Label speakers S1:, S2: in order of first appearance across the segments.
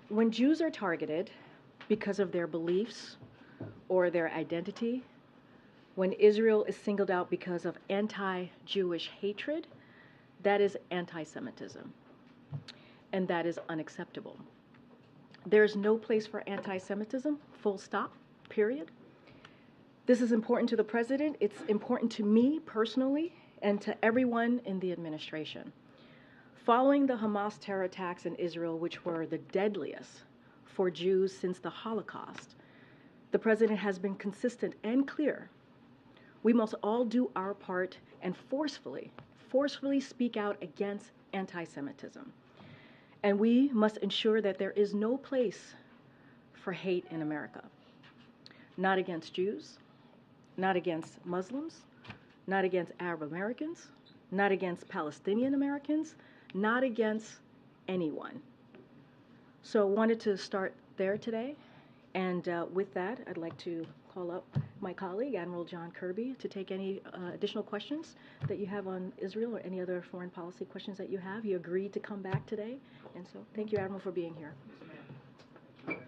S1: When Jews are targeted because of their beliefs or their identity, when Israel is singled out because of anti-Jewish hatred, that is anti-Semitism, and that is unacceptable. There is no place for anti-Semitism, full stop, period. This is important to the president. It's important to me personally and to everyone in the administration. Following the Hamas terror attacks in Israel, which were the deadliest for Jews since the Holocaust, the president has been consistent and clear. We must all do our part and forcefully speak out against anti-Semitism. And we must ensure that there is no place for hate in America. Not against Jews, not against Muslims, not against Arab Americans, not against Palestinian Americans, not against anyone. So I wanted to start there today. And with that, I'd like to call up my colleague, Admiral John Kirby, to take any additional questions that you have on Israel or any other foreign policy questions that you have. He agreed to come back today. And so thank you, Admiral, for being here.
S2: Good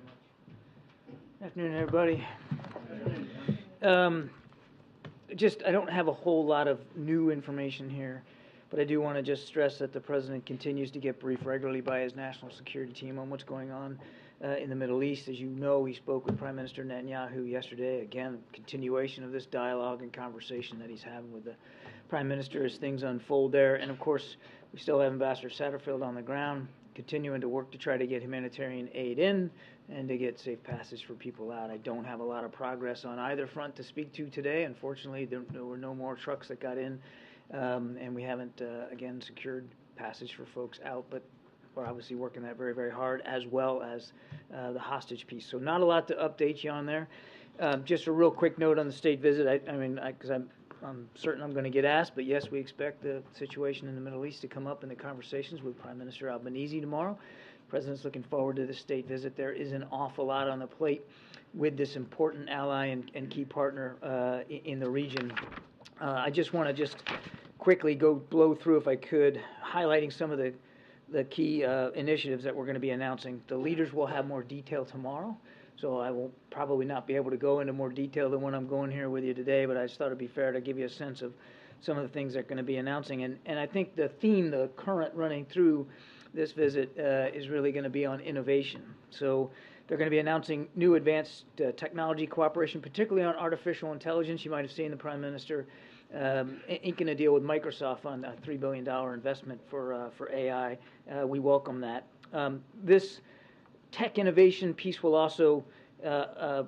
S2: afternoon, everybody. I don't have a whole lot of new information here, but I do want to just stress that the President continues to get briefed regularly by his national security team on what's going on in the Middle East. As you know, he spoke with Prime Minister Netanyahu yesterday. Again, continuation of this dialogue and conversation that he's having with the Prime Minister as things unfold there. And of course, we still have Ambassador Satterfield on the ground, continuing to work to try to get humanitarian aid in and to get safe passage for people out. I don't have a lot of progress on either front to speak to today. Unfortunately, there were no more trucks that got in, and we haven't, again, secured passage for folks out, but we're obviously working that very, very hard, as well as the hostage piece. So not a lot to update you on there. Just a real quick note on the state visit. Because I'm certain I'm going to get asked, but yes, we expect the situation in the Middle East to come up in the conversations with Prime Minister Albanese tomorrow. The President's looking forward to the state visit. There is an awful lot on the plate with this important ally and key partner in the region. I just want to quickly blow through, if I could, highlighting some of the key initiatives that we're going to be announcing. The leaders will have more detail tomorrow, so I will probably not be able to go into more detail than what I'm going here with you today, but I just thought it'd be fair to give you a sense of some of the things they're going to be announcing. And I think the theme, the current running through this visit is really going to be on innovation. So they're going to be announcing new advanced technology cooperation, particularly on artificial intelligence. You might have seen the Prime Minister inking a deal with Microsoft on a $3 billion investment for AI. We welcome that. This tech innovation piece will also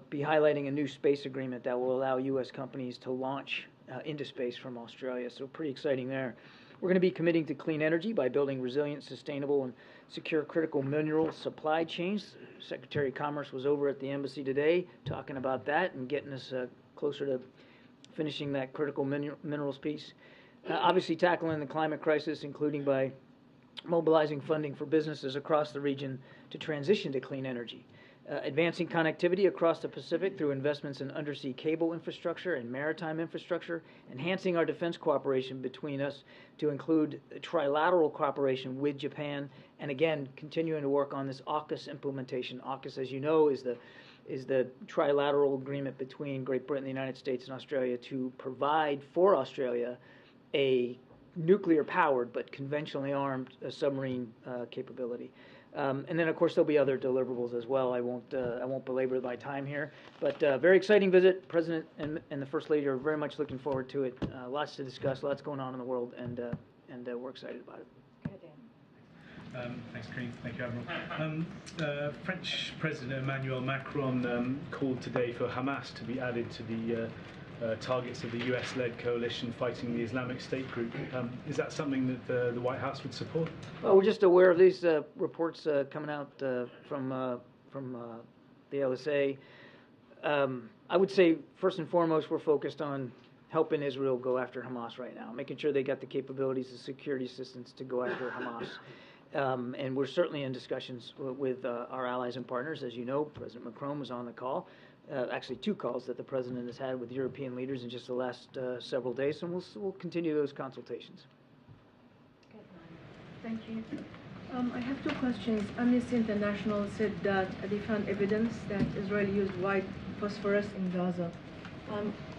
S2: be highlighting a new space agreement that will allow U.S. companies to launch into space from Australia. So pretty exciting there. We're going to be committing to clean energy by building resilient, sustainable, and secure critical mineral supply chains. Secretary of Commerce was over at the embassy today talking about that and getting us closer to finishing that critical minerals piece. Obviously tackling the climate crisis, including by mobilizing funding for businesses across the region to transition to clean energy. Advancing connectivity across the Pacific through investments in undersea cable infrastructure and maritime infrastructure. Enhancing our defense cooperation between us to include trilateral cooperation with Japan. And again, continuing to work on this AUKUS implementation. AUKUS, as you know, is the trilateral agreement between Great Britain, the United States, and Australia to provide for Australia a nuclear-powered but conventionally armed submarine capability. And then, of course, there'll be other deliverables as well. I won't belabor my time here, but very exciting visit. President and the First Lady are very much looking forward to it. Lots to discuss, lots going on in the world, and we're excited about it.
S3: Thanks, Karine. Thank you, Admiral. French President Emmanuel Macron called today for Hamas to be added to the targets of the US-led coalition fighting the Islamic State group. Is that something that the White House would support?
S2: Well, we're just aware of these reports coming out from the LSA. I would say, first and foremost, we're focused on helping Israel go after Hamas right now, making sure they got the capabilities and security assistance to go after Hamas. And we're certainly in discussions with our allies and partners. As you know, President Macron was on the call. Actually, 2 calls that the President has had with European leaders in just the last several days, and we'll continue those consultations.
S1: Thank you.
S4: I have two questions. Amnesty International said that they found evidence that Israel used white phosphorus in Gaza.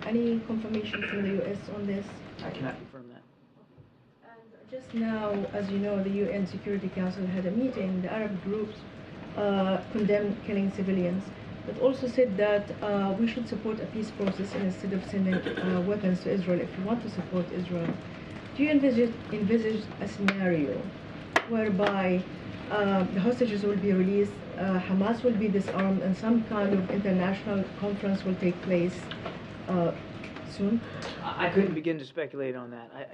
S4: Any confirmation from the U.S. on this?
S2: I cannot confirm that.
S4: And just now, as you know, the UN Security Council had a meeting. The Arab groups condemned killing civilians, but also said that we should support a peace process instead of sending weapons to Israel if we want to support Israel. Do you envisage a scenario whereby the hostages will be released, Hamas will be disarmed, and some kind of international conference will take place soon?
S2: I couldn't begin to speculate on that.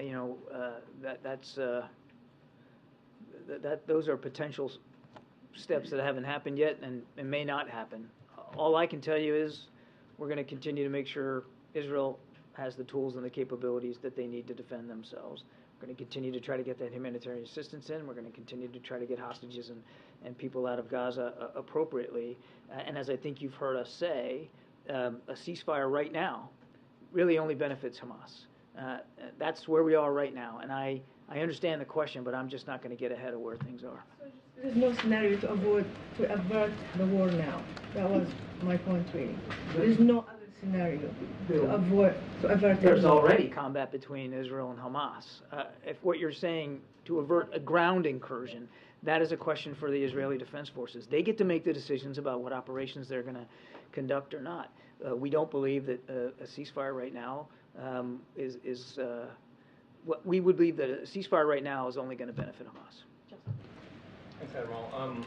S2: Those are potential steps that haven't happened yet and may not happen. All I can tell you is we're going to continue to make sure Israel has the tools and the capabilities that they need to defend themselves. We're going to continue to try to get that humanitarian assistance in. We're going to continue to try to get hostages and people out of Gaza appropriately. And as I think you've heard us say, a ceasefire right now really only benefits Hamas. That's where we are right now. And I understand the question, but I'm just not going to get ahead of where things are.
S4: There's no scenario to avert the war now. That was my point, really. There's no other scenario to avert
S2: There's already combat between Israel and Hamas. If what you're saying to avert a ground incursion, that is a question for the Israeli Defense Forces. They get to make the decisions about what operations they're going to conduct or not. We don't believe that a ceasefire right now what we would believe that a ceasefire right now is only going to benefit Hamas.
S5: Thanks, Admiral.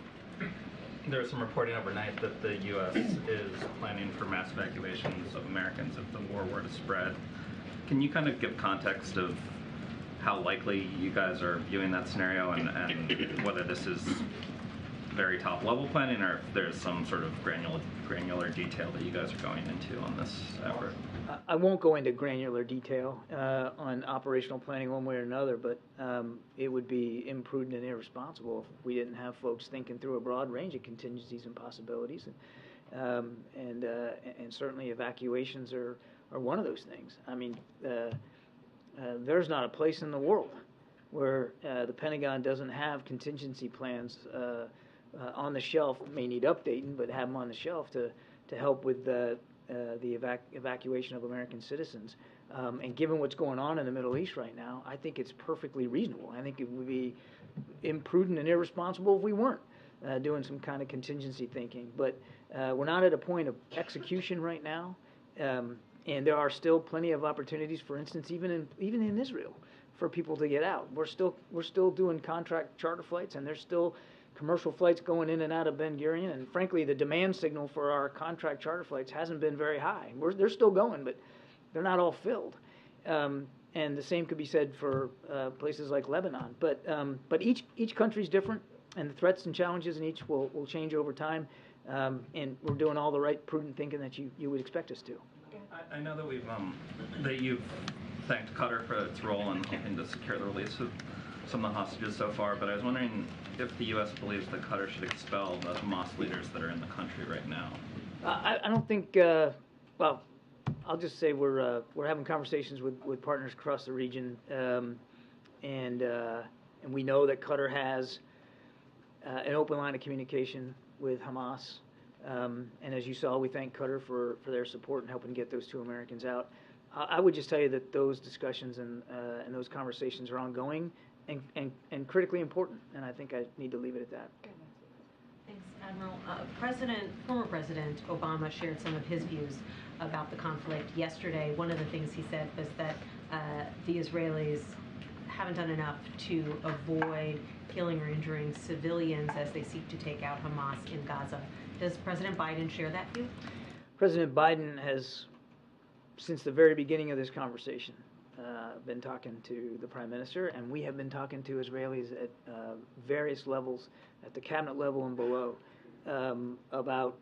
S5: There's some reporting overnight that the U.S. is planning for mass evacuations of Americans if the war were to spread. Can you kind of give context of how likely you guys are viewing that scenario and whether this is very top-level planning or if there's some sort of granular detail that you guys are going into on this effort?
S2: I won't go into granular detail on operational planning one way or another, but it would be imprudent and irresponsible if we didn't have folks thinking through a broad range of contingencies and possibilities. And certainly evacuations are one of those things. I mean, there's not a place in the world where the Pentagon doesn't have contingency plans on the shelf. May need updating, but have them on the shelf to help with the evacuation of American citizens. And given what's going on in the Middle East right now, I think it's perfectly reasonable. I think it would be imprudent and irresponsible if we weren't doing some kind of contingency thinking. But we're not at a point of execution right now, and there are still plenty of opportunities. For instance, even in Israel, for people to get out. We're still doing contract charter flights, and there's still commercial flights going in and out of Ben Gurion, and frankly, the demand signal for our contract charter flights hasn't been very high. They're still going, but they're not all filled. And the same could be said for places like Lebanon. But each country's different, and the threats and challenges in each will change over time. And we're doing all the right prudent thinking that you would expect us to.
S5: I know that you've thanked Qatar for its role in helping to secure the release of some of the hostages so far, but I was wondering if the U.S. believes that Qatar should expel the Hamas leaders that are in the country right now.
S2: I don't think. Well, I'll just say we're having conversations with partners across the region, and we know that Qatar has an open line of communication with Hamas. And as you saw, we thank Qatar for their support in helping get those two Americans out. I would just tell you that those discussions and those conversations are ongoing and critically important, and I think I need to leave it at that.
S6: Thanks, Admiral. Former President Obama shared some of his views about the conflict yesterday. One of the things he said was that the Israelis haven't done enough to avoid killing or injuring civilians as they seek to take out Hamas in Gaza. Does President Biden share that view?
S2: President Biden has, since the very beginning of this conversation, been talking to the Prime Minister, and we have been talking to Israelis at various levels, at the cabinet level and below, about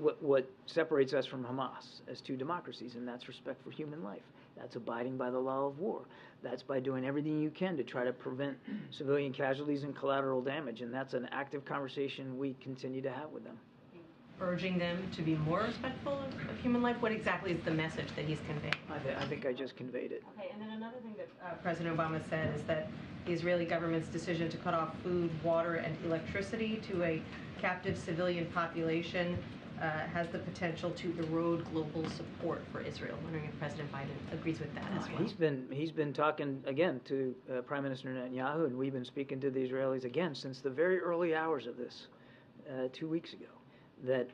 S2: what separates us from Hamas as two democracies, and that's respect for human life. That's abiding by the law of war. That's by doing everything you can to try to prevent civilian casualties and collateral damage, and that's an active conversation we continue to have with them.
S6: urging them to be more respectful of human life? What exactly is the message that he's conveying?
S2: I think I just conveyed it.
S6: Okay, and then another thing that President Obama said is that the Israeli government's decision to cut off food, water, and electricity to a captive civilian population has the potential to erode global support for Israel. I'm wondering if President Biden agrees with that as well.
S2: He's been talking again to Prime Minister Netanyahu, and we've been speaking to the Israelis again since the very early hours of this 2 weeks ago. That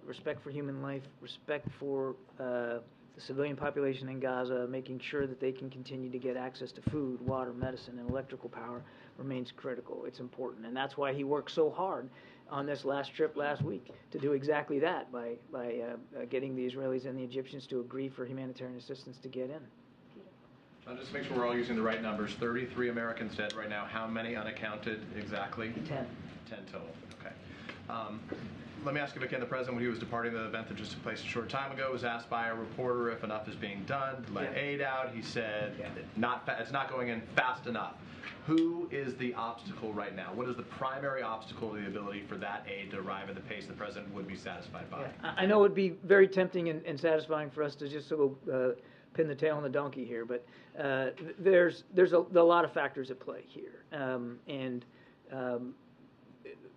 S2: respect for human life, respect for the civilian population in Gaza, making sure that they can continue to get access to food, water, medicine, and electrical power remains critical. It's important, and that's why he worked so hard on this last trip last week to do exactly that by getting the Israelis and the Egyptians to agree for humanitarian assistance to get in.
S7: Just to make sure we're all using the right numbers, 33 Americans dead right now. How many unaccounted exactly?
S2: 10.
S7: 10 total. Okay. Let me ask you again, the president, when he was departing the event that just took place a short time ago, was asked by a reporter if enough is being done to let aid out. He said, it's not going in fast enough. Who is the obstacle right now? What is the primary obstacle to the ability for that aid to arrive at the pace the president would be satisfied by?
S2: Yeah. I know it would be very tempting and satisfying for us to just sort of pin the tail on the donkey here, but there's a lot of factors at play here.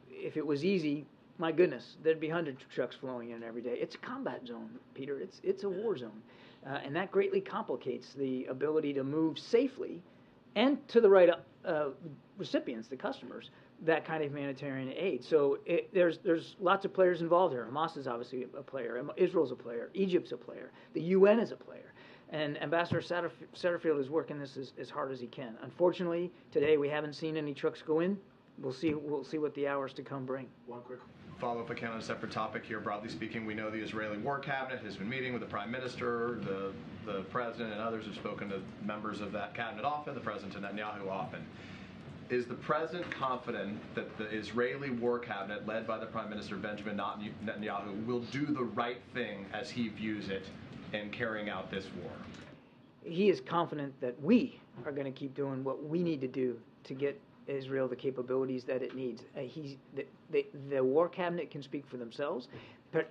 S2: If it was easy, my goodness, there'd be hundreds of trucks flowing in every day. It's a combat zone, Peter. It's a war zone, and that greatly complicates the ability to move safely and to the right recipients, the customers, that kind of humanitarian aid. So there's lots of players involved here. Hamas is obviously a player. Israel's a player. Egypt's a player. The UN is a player. And Ambassador Satterfield is working this as hard as he can. Unfortunately, today we haven't seen any trucks go in. We'll see what the hours to come bring.
S7: One quick follow-up, if I can, on a separate topic here. Broadly speaking, we know the Israeli War Cabinet has been meeting with the Prime Minister, the President, and others have spoken to members of that cabinet often, the President and Netanyahu often. Is the President confident that the Israeli War Cabinet, led by the Prime Minister Benjamin Netanyahu, will do the right thing as he views it in carrying out this war?
S2: He is confident that we are going to keep doing what we need to do to get Israel the capabilities that it needs. The War Cabinet can speak for themselves.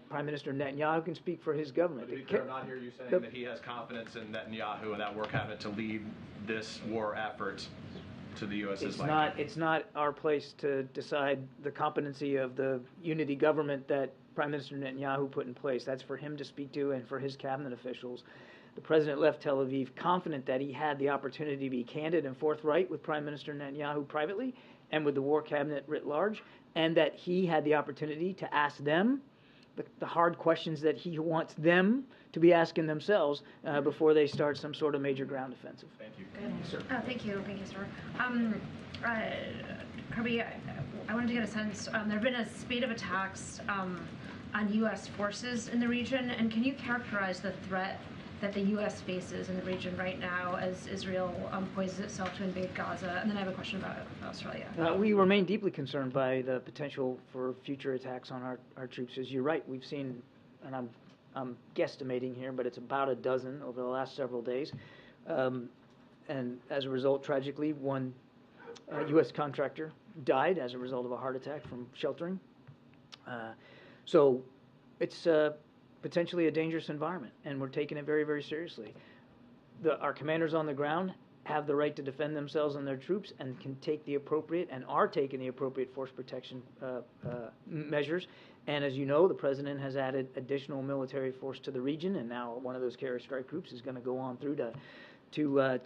S2: Prime Minister Netanyahu can speak for his government.
S7: To be clear, I'm not hearing you saying that he has confidence in Netanyahu and that War Cabinet to lead this war effort to the U.S.'s life.
S2: It's not our place to decide the competency of the unity government that Prime Minister Netanyahu put in place. That's for him to speak to and for his cabinet officials. The president left Tel Aviv confident that he had the opportunity to be candid and forthright with Prime Minister Netanyahu privately and with the War Cabinet writ large, and that he had the opportunity to ask them the hard questions that he wants them to be asking themselves before they start some sort of major ground offensive.
S7: Thank you.
S2: Sir.
S8: Thank you, sir. Kirby, I wanted to get a sense. There have been a spate of attacks on U.S. forces in the region, and can you characterize the threat that the U.S. faces in the region right now as Israel poises itself to invade Gaza? And then I have a question about Australia.
S2: We remain deeply concerned by the potential for future attacks on our troops. As you're right, we've seen, and I'm guesstimating here, but it's about a dozen over the last several days. And as a result, tragically, one U.S. contractor died as a result of a heart attack from sheltering. So it's potentially a dangerous environment, and we're taking it very, very seriously. Our commanders on the ground have the right to defend themselves and their troops and can take the appropriate and are taking the appropriate force protection measures. And as you know, the president has added additional military force to the region, and now one of those carrier strike groups is going to go on through to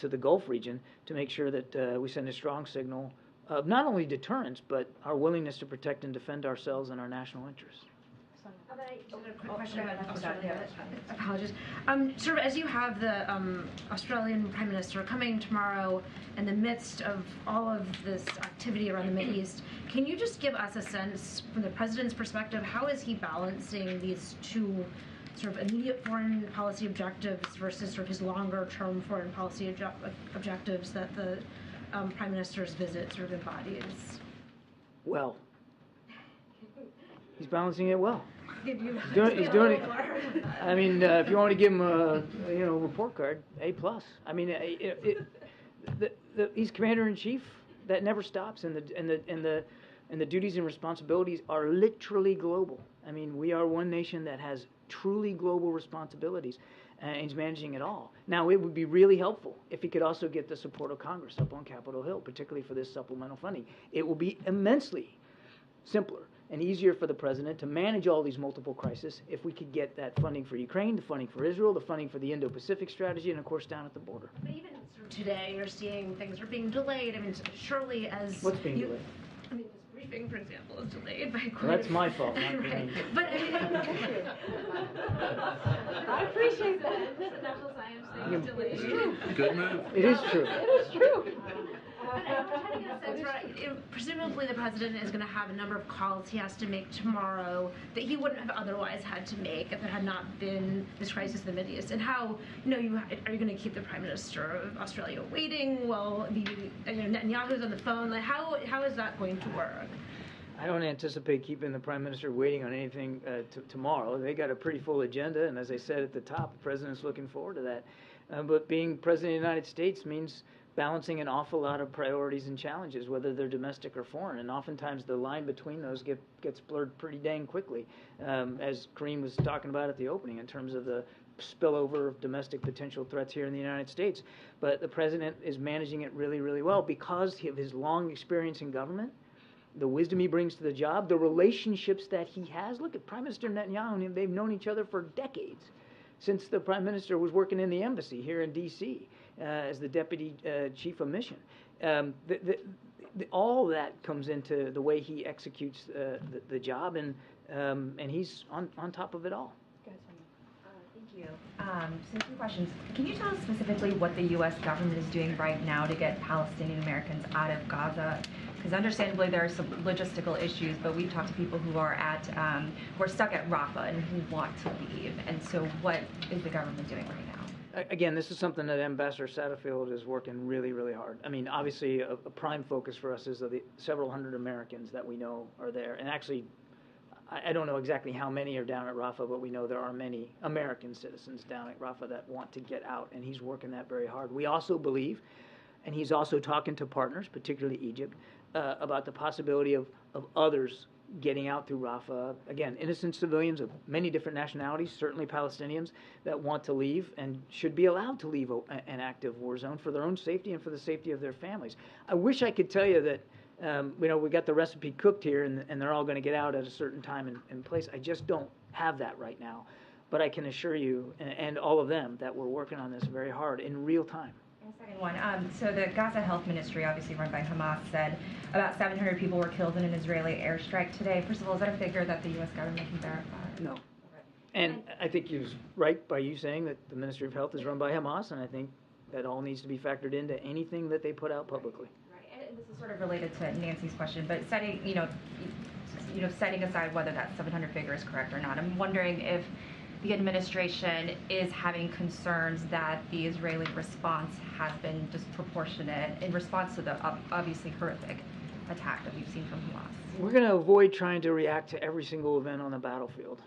S2: the Gulf region to make sure that we send a strong signal of not only deterrence, but our willingness to protect and defend ourselves and our national interests.
S8: A question about Australia. Apologies. Sort of as you have the Australian Prime Minister coming tomorrow in the midst of all of this activity around the Middle East, can you just give us a sense from the President's perspective, how is he balancing these two sort of immediate foreign policy objectives versus sort of his longer-term foreign policy objectives that the Prime Minister's visit sort of embodies?
S2: Well, he's balancing it well.
S8: He's
S2: doing it. I mean, if you want to give him a report card, A+. I mean, he's commander in chief. That never stops, and the And the duties and responsibilities are literally global. I mean, we are one nation that has truly global responsibilities, and he's managing it all. Now, it would be really helpful if he could also get the support of Congress up on Capitol Hill, particularly for this supplemental funding. It will be immensely simpler and easier for the president to manage all these multiple crises if we could get that funding for Ukraine, the funding for Israel, the funding for the Indo-Pacific strategy, and of course down at the border.
S8: But even sort of today, you're seeing things are being delayed. I mean, surely as
S2: What's being delayed?
S8: I mean, this briefing, for example, is delayed by quite.
S2: Well, that's my fault. Not
S8: right.
S2: Karine's.
S8: But I mean,
S1: I appreciate that.
S8: the national science thing is delayed.
S7: Good move.
S2: It is true.
S1: It is true.
S8: But I'm trying to get a sense, right? Presumably, the president is going to have a number of calls he has to make tomorrow that he wouldn't have otherwise had to make if there had not been this crisis in the Middle East. And how, are you going to keep the Prime Minister of Australia waiting while Netanyahu's on the phone? Like, how is that going to work?
S2: I don't anticipate keeping the Prime Minister waiting on anything tomorrow. They got a pretty full agenda, and as I said at the top, the president's looking forward to that. But being president of the United States means balancing an awful lot of priorities and challenges, whether they're domestic or foreign, and oftentimes the line between those gets blurred pretty dang quickly, as Karine was talking about at the opening in terms of the spillover of domestic potential threats here in the United States. But the president is managing it really, really well because of his long experience in government, the wisdom he brings to the job, the relationships that he has. Look at Prime Minister Netanyahu, and they've known each other for decades, since the Prime Minister was working in the embassy here in D.C. As the deputy chief of mission. All that comes into the way he executes the job, and he's on top of it all.
S9: Thank you. So 2 questions. Can you tell us specifically what the U.S. government is doing right now to get Palestinian Americans out of Gaza? Because understandably there are some logistical issues, but we've talked to people who are stuck at Rafah and who want to leave. And so what is the government doing right now?
S2: Again, this is something that Ambassador Satterfield is working really, really hard. I mean, obviously, a prime focus for us is the several hundred Americans that we know are there. And actually, I don't know exactly how many are down at Rafah, but we know there are many American citizens down at Rafah that want to get out, and he's working that very hard. We also believe, and he's also talking to partners, particularly Egypt, about the possibility of others getting out through Rafah. Again, innocent civilians of many different nationalities, certainly Palestinians, that want to leave and should be allowed to leave an active war zone for their own safety and for the safety of their families. I wish I could tell you that, we got the recipe cooked here and they're all going to get out at a certain time and place. I just don't have that right now. But I can assure you, and all of them, that we're working on this very hard in real time.
S9: Second one. So the Gaza Health Ministry, obviously run by Hamas, said about 700 people were killed in an Israeli airstrike today. First of all, is that a figure that the U.S. government can verify?
S2: No. Okay. And I think he was right by you saying that the Ministry of Health is run by Hamas, and I think that all needs to be factored into anything that they put out publicly.
S9: Right. And this is sort of related to Nancy's question, but setting aside whether that 700 figure is correct or not, I'm wondering if the administration is having concerns that the Israeli response has been disproportionate in response to the obviously horrific attack that we've seen from Hamas.
S2: We're going to avoid trying to react to every single event on the battlefield.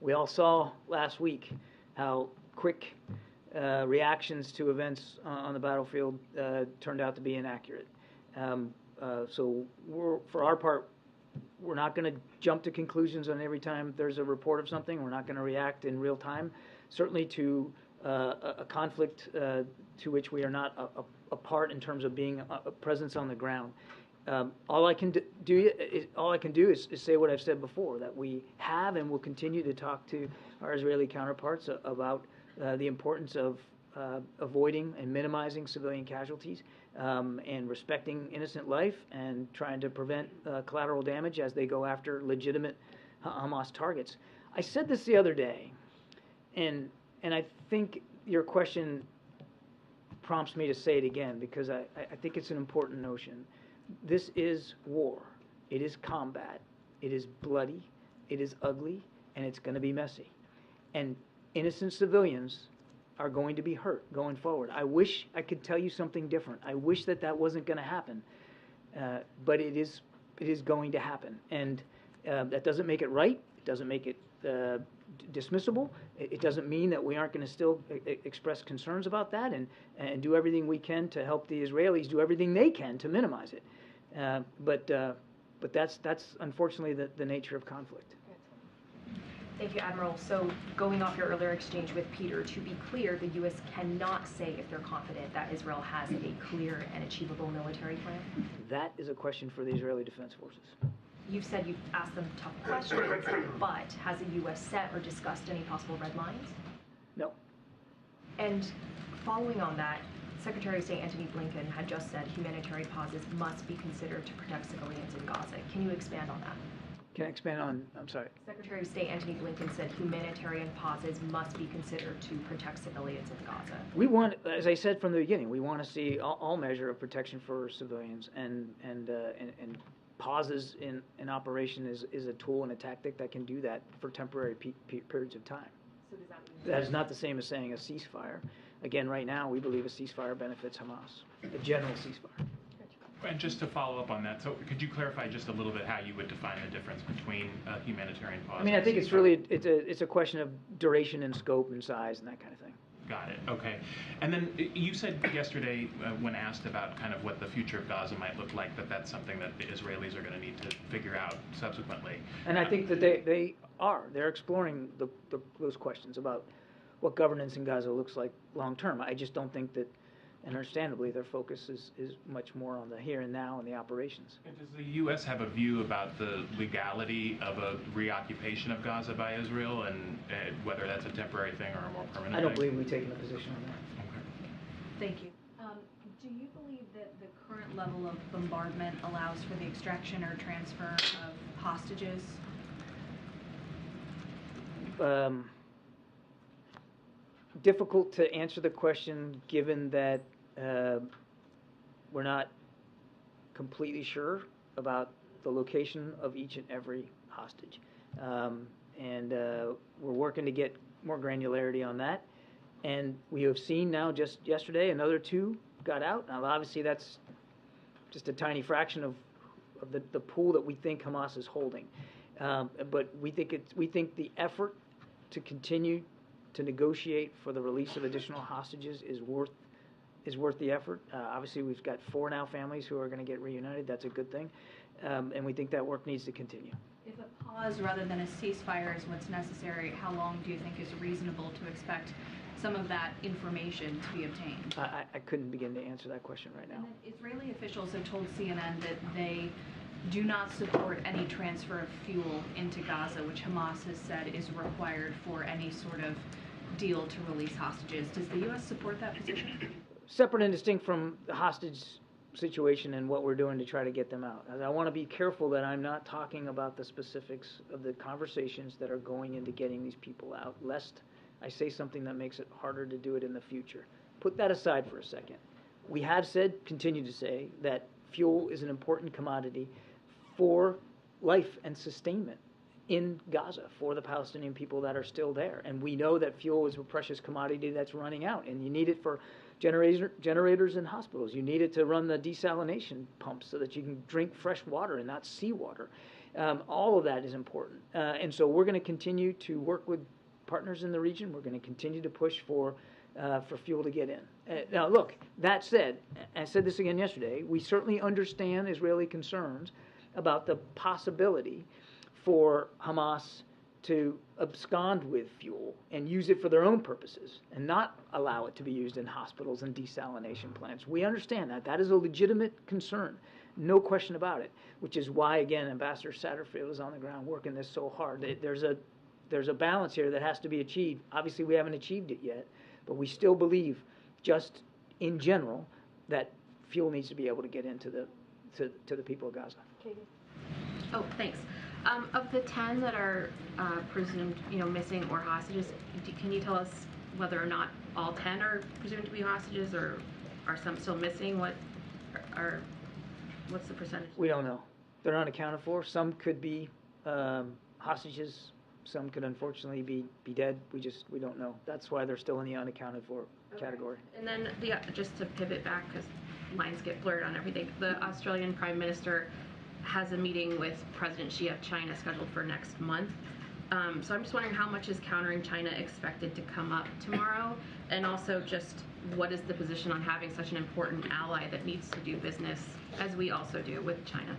S2: We all saw last week how quick reactions to events on the battlefield turned out to be inaccurate. So for our part, we're not going to jump to conclusions on every time there's a report of something. We're not going to react in real time. Certainly to a conflict to which we are not a part in terms of being a presence on the ground. All I can do is say what I've said before, that we have and will continue to talk to our Israeli counterparts about the importance of avoiding and minimizing civilian casualties and respecting innocent life and trying to prevent collateral damage as they go after legitimate Hamas targets. I said this the other day, and I think your question prompts me to say it again because I think it's an important notion. This is war. It is combat. It is bloody. It is ugly, and it's going to be messy. And innocent civilians are going to be hurt going forward. I wish I could tell you something different. I wish that wasn't going to happen, but it is going to happen, and that doesn't make it right. It doesn't make it dismissible. It doesn't mean that we aren't going to still express concerns about that and do everything we can to help the Israelis do everything they can to minimize it. But But that's unfortunately the nature of conflict.
S9: Thank you, Admiral. So going off your earlier exchange with Peter, to be clear, the U.S. cannot say if they're confident that Israel has a clear and achievable military plan?
S2: That is a question for the Israeli Defense Forces.
S9: You've said you've asked them tough questions, but has the U.S. set or discussed any possible red lines?
S2: No.
S9: And following on that, Secretary of State Antony Blinken had just said humanitarian pauses must be considered to protect civilians in Gaza. Can you expand on that?
S2: Can I expand on, I'm sorry?
S9: Secretary of State Antony Blinken said humanitarian pauses must be considered to protect civilians in Gaza.
S2: We want, as I said from the beginning, we want to see all measure of protection for civilians, and pauses in operation is a tool and a tactic that can do that for temporary periods of time.
S9: So does that mean
S2: that is not the same as saying a ceasefire? Again, right now we believe a ceasefire benefits Hamas, a general ceasefire.
S10: And just to follow up on that, so could you clarify just a little bit how you would define the difference between a humanitarian pause?
S2: I mean, I think it's really it's a question of duration and scope and size and that kind of thing.
S10: Got it. Okay. And then you said yesterday when asked about kind of what the future of Gaza might look like, that that's something that the Israelis are going to need to figure out subsequently.
S2: And I think that they're exploring those questions about what governance in Gaza looks like long term. I just don't think that, and understandably, their focus is much more on the here and now and the operations.
S10: And does the U.S. have a view about the legality of a reoccupation of Gaza by Israel, and whether that's a temporary thing or a more permanent thing?
S2: I don't believe we've taken a position on that.
S10: Okay.
S11: Thank you. Do you believe that the current level of bombardment allows for the extraction or transfer of hostages?
S2: Difficult to answer the question given that we're not completely sure about the location of each and every hostage. And we're working to get more granularity on that. And we have seen now just yesterday another 2 got out. Now obviously that's just a tiny fraction of the pool that we think Hamas is holding. But we think the effort to continue to negotiate for the release of additional hostages is worth the effort. Obviously, we've got 4 now families who are going to get reunited. That's a good thing, and we think that work needs to continue.
S11: If a pause rather than a ceasefire is what's necessary, how long do you think is reasonable to expect some of that information to be obtained?
S2: I couldn't begin to answer that question right now.
S11: And then Israeli officials have told CNN that they do not support any transfer of fuel into Gaza, which Hamas has said is required for any sort of deal to release hostages. Does the U.S. support that position?
S2: Separate and distinct from the hostage situation and what we're doing to try to get them out. I want to be careful that I'm not talking about the specifics of the conversations that are going into getting these people out, lest I say something that makes it harder to do it in the future. Put that aside for a second. We have said, continue to say, that fuel is an important commodity for life and sustainment in Gaza for the Palestinian people that are still there. And we know that fuel is a precious commodity that's running out, and you need it for generators in hospitals. You need it to run the desalination pumps so that you can drink fresh water and not seawater. All of that is important. And so we're going to continue to work with partners in the region. We're going to continue to push for fuel to get in. Now, look, that said, I said this again yesterday, we certainly understand Israeli concerns about the possibility for Hamas to abscond with fuel and use it for their own purposes and not allow it to be used in hospitals and desalination plants. We understand that. That is a legitimate concern, no question about it, which is why, again, Ambassador Satterfield is on the ground working this so hard. There's a balance here that has to be achieved. Obviously, we haven't achieved it yet, but we still believe, just in general, that fuel needs to be able to get into to the people of Gaza.
S12: Oh, thanks. Of the 10 that are presumed, missing or hostages, can you tell us whether or not all 10 are presumed to be hostages, or are some still missing? What's the percentage?
S2: We don't know. They're not accounted for. Some could be hostages. Some could unfortunately be dead. We don't know. That's why they're still in the unaccounted for category.
S12: And then just to pivot back, because lines get blurred on everything, the Australian Prime Minister has a meeting with President Xi of China scheduled for next month. So I'm just wondering, how much is countering China expected to come up tomorrow? And also just what is the position on having such an important ally that needs to do business, as we also do, with China?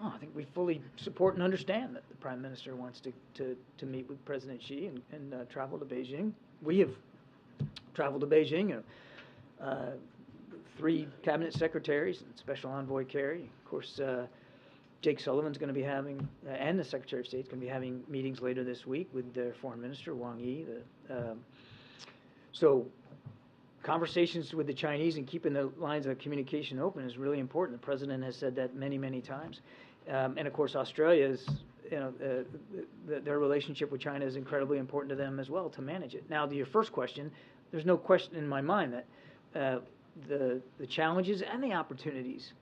S2: Oh, I think we fully support and understand that the Prime Minister wants to meet with President Xi and travel to Beijing. We have traveled to Beijing, 3 cabinet secretaries and Special Envoy Kerry. Of course, Jake Sullivan's going to be having, and the Secretary of State's going to be having meetings later this week with their Foreign Minister, Wang Yi. So conversations with the Chinese and keeping the lines of communication open is really important. The President has said that many, many times. And of course, Australia's, their relationship with China is incredibly important to them as well to manage it. Now, to your first question, there's no question in my mind that the challenges and the opportunities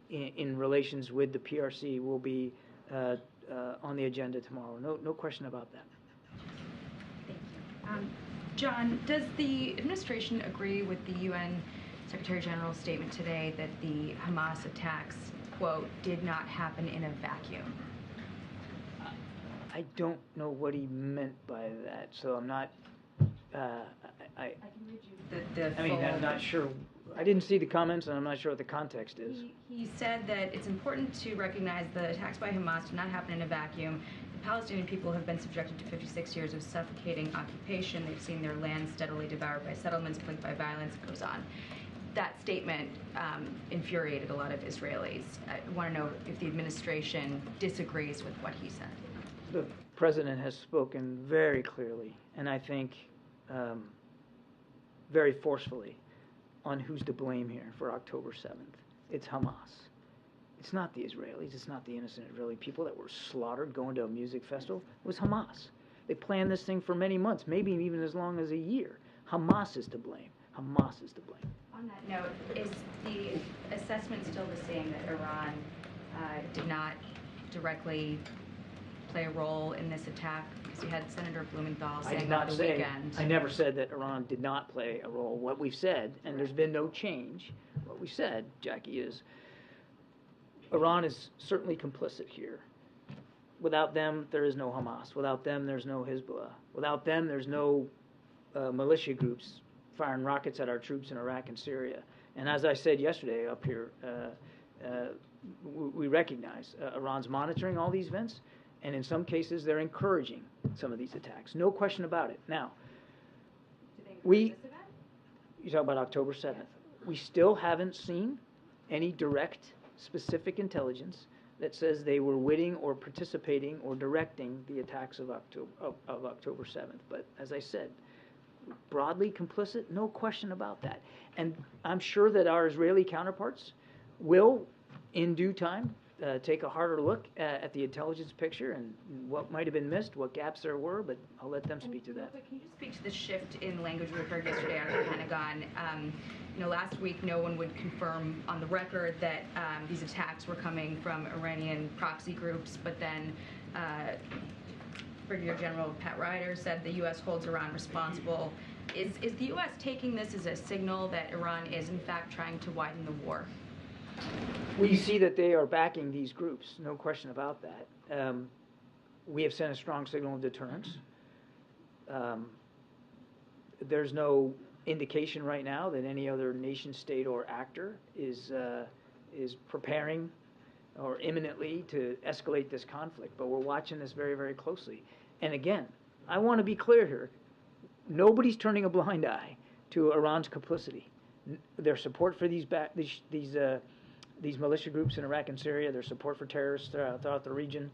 S2: in relations with the PRC will be on the agenda tomorrow. No question about that.
S9: Thank you. John, does the administration agree with the UN Secretary General's statement today that the Hamas attacks, quote, did not happen in a vacuum?
S2: I don't know what he meant by that, so I'm not. I can read you I'm not sure. I didn't see the comments, and I'm not sure what the context is.
S9: He said that it's important to recognize the attacks by Hamas did not happen in a vacuum. The Palestinian people have been subjected to 56 years of suffocating occupation. They've seen their land steadily devoured by settlements, plagued by violence. It goes on. That statement infuriated a lot of Israelis. I want to know if the administration disagrees with what he said.
S2: The President has spoken very clearly, and I think very forcefully, on who's to blame here for October 7th. It's Hamas. It's not the Israelis. It's not the innocent Israeli people that were slaughtered going to a music festival. It was Hamas. They planned this thing for many months, maybe even as long as a year. Hamas is to blame. Hamas is to blame.
S9: On that note, is the assessment still the same that Iran did not directly play a role in this attack? Because you had Senator Blumenthal saying over the weekend.
S2: I never said that Iran did not play a role. What we've said, and there's been no change, what we said, Jackie, is Iran is certainly complicit here. Without them, there is no Hamas. Without them, there's no Hezbollah. Without them, there's no militia groups firing rockets at our troops in Iraq and Syria. And as I said yesterday up here, we recognize Iran's monitoring all these events, and in some cases, they're encouraging some of these attacks. No question about it. Now, you talk about October 7th. We still haven't seen any direct, specific intelligence that says they were witting or participating or directing the attacks of October 7th. But as I said, broadly complicit, no question about that. And I'm sure that our Israeli counterparts will, in due time, take a harder look at the intelligence picture and what might have been missed, what gaps there were, but I'll let them speak to that.
S9: Can you just speak to the shift in language we heard yesterday out of the Pentagon? Last week no one would confirm on the record that these attacks were coming from Iranian proxy groups, but then Brigadier General Pat Ryder said the U.S. holds Iran responsible. Is the U.S. taking this as a signal that Iran is in fact trying to widen the war?
S2: We see that they are backing these groups, no question about that. We have sent a strong signal of deterrence. There's no indication right now that any other nation, state, or actor is preparing or imminently to escalate this conflict. But we're watching this very, very closely. And again, I want to be clear here. Nobody's turning a blind eye to Iran's complicity. Their support for these militia groups in Iraq and Syria, their support for terrorists throughout the region.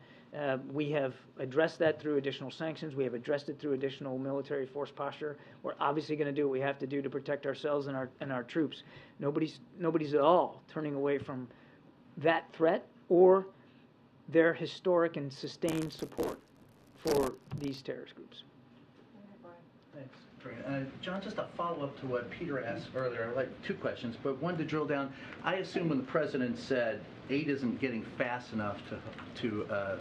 S2: We have addressed that through additional sanctions. We have addressed it through additional military force posture. We're obviously going to do what we have to do to protect ourselves and our troops. Nobody's at all turning away from that threat or their historic and sustained support for these terrorist groups.
S13: Thanks, Karine. John, just a follow-up to what Peter asked earlier. I'd like 2 questions, but one to drill down. I assume when the president said aid isn't getting fast enough to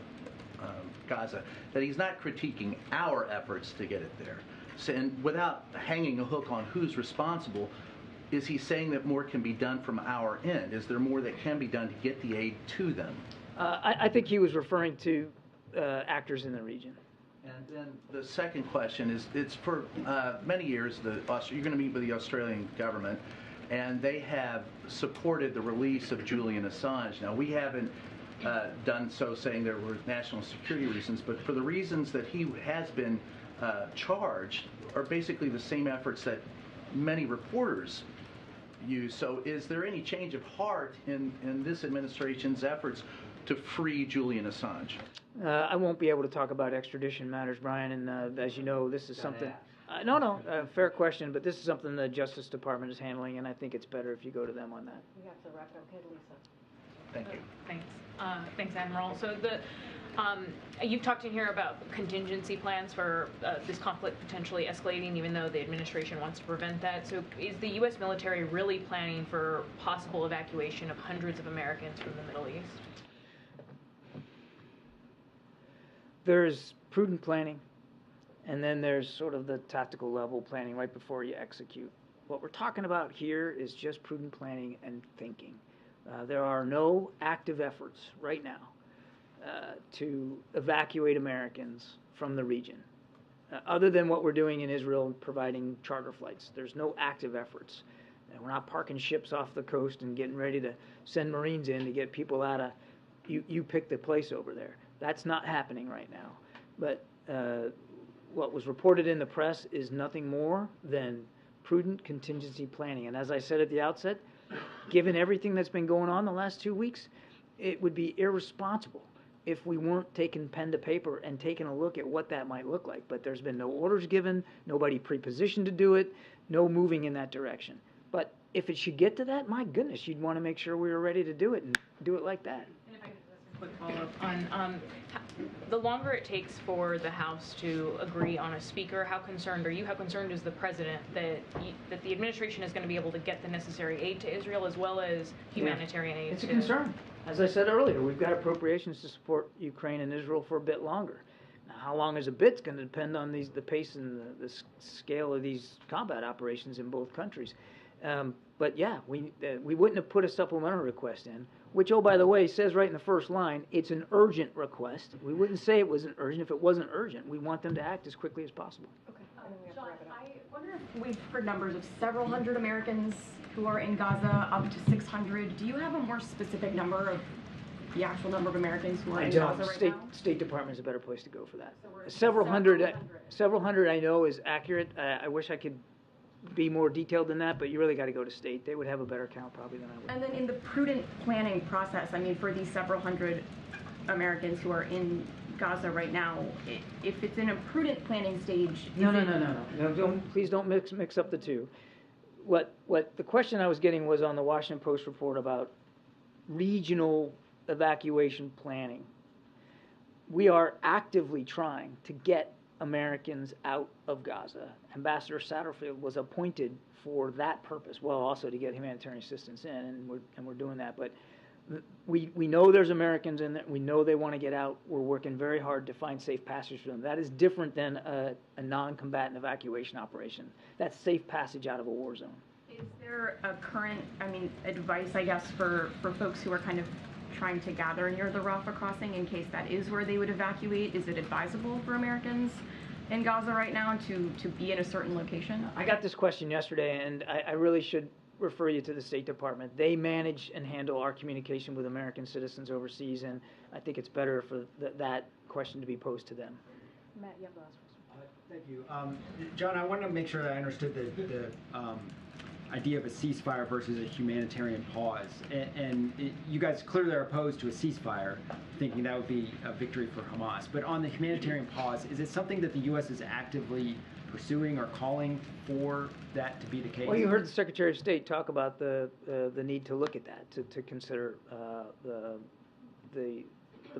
S13: Gaza, that he's not critiquing our efforts to get it there. So, and without hanging a hook on who's responsible, is he saying that more can be done from our end? Is there more that can be done to get the aid to them?
S2: I think he was referring to actors in the region.
S13: And then the second question is, it's for many years, you're going to meet with the Australian government, and they have supported the release of Julian Assange. Now, we haven't done so saying there were national security reasons, but for the reasons that he has been charged are basically the same efforts that many reporters use. So is there any change of heart in this administration's efforts to free Julian Assange?
S2: I won't be able to talk about extradition matters, Brian, and as you know, this is something... fair question, but this is something the Justice Department is handling, and I think it's better if you go to them on that.
S1: We have to wrap it up. Okay, Lisa.
S13: Thank you.
S14: Thanks. Thanks, Admiral. So you've talked in here about contingency plans for this conflict potentially escalating, even though the administration wants to prevent that. So is the U.S. military really planning for possible evacuation of hundreds of Americans from the Middle East?
S2: There's prudent planning, and then there's sort of the tactical level planning right before you execute. What we're talking about here is just prudent planning and thinking. There are no active efforts right now to evacuate Americans from the region, other than what we're doing in Israel, providing charter flights. There's no active efforts. We're not parking ships off the coast and getting ready to send Marines in to get people out of, you pick the place over there. That's not happening right now. But what was reported in the press is nothing more than prudent contingency planning. And as I said at the outset, given everything that's been going on the last 2 weeks, it would be irresponsible if we weren't taking pen to paper and taking a look at what that might look like. But there's been no orders given, nobody pre-positioned to do it, no moving in that direction. But if it should get to that, my goodness, you'd want to make sure we were ready to do it and do it like that.
S14: And if I could just ask a quick follow-up on the longer it takes for the House to agree on a speaker, how concerned is the president that the administration is going to be able to get the necessary aid to Israel as well as humanitarian aid?
S2: It's a concern. As I said earlier, we've got appropriations to support Ukraine and Israel for a bit longer. Now, how long is a bit's going to depend on the pace and the scale of these combat operations in both countries. But yeah, we wouldn't have put a supplemental request in, which, oh, by the way, says right in the first line, it's an urgent request. We wouldn't say it wasn't urgent if it wasn't urgent. We want them to act as quickly as possible.
S15: Okay. John, I wonder if we've heard numbers of several hundred Americans who are in Gaza, up to 600. Do you have a more specific number of the actual number of Americans who are in Gaza right now?
S2: State Department is a better place to go for that. So several hundred I know is accurate. I wish I could be more detailed than that, but you really got to go to state. They would have a better count probably than I would.
S15: And then in the prudent planning process, I mean, for these several hundred Americans who are in Gaza right now, if it's in a prudent planning stage...
S2: No, please don't mix up the two. What the question I was getting was on the Washington Post report about regional evacuation planning. We are actively trying to get Americans out of Gaza. Ambassador Satterfield was appointed for that purpose, well, also to get humanitarian assistance in, and we're doing that. But we know there's Americans in there. We know they want to get out. We're working very hard to find safe passage for them. That is different than a non-combatant evacuation operation. That's safe passage out of a war zone.
S15: Is there a current, advice, I guess, for folks who are kind of trying to gather near the Rafah crossing in case that is where they would evacuate? Is it advisable for Americans in Gaza right now to be in a certain location?
S2: I got this question yesterday, and I really should refer you to the State Department. They manage and handle our communication with American citizens overseas, and I think it's better for that question to be posed to them.
S1: Matt, you have the last question.
S16: Thank you. John, I wanted to make sure that I understood the idea of a ceasefire versus a humanitarian pause. You guys clearly are opposed to a ceasefire, thinking that would be a victory for Hamas. But on the humanitarian pause, is it something that the U.S. is actively pursuing or calling for that to be the case?
S2: Well, you heard the Secretary of State talk about the need to look at that, to consider the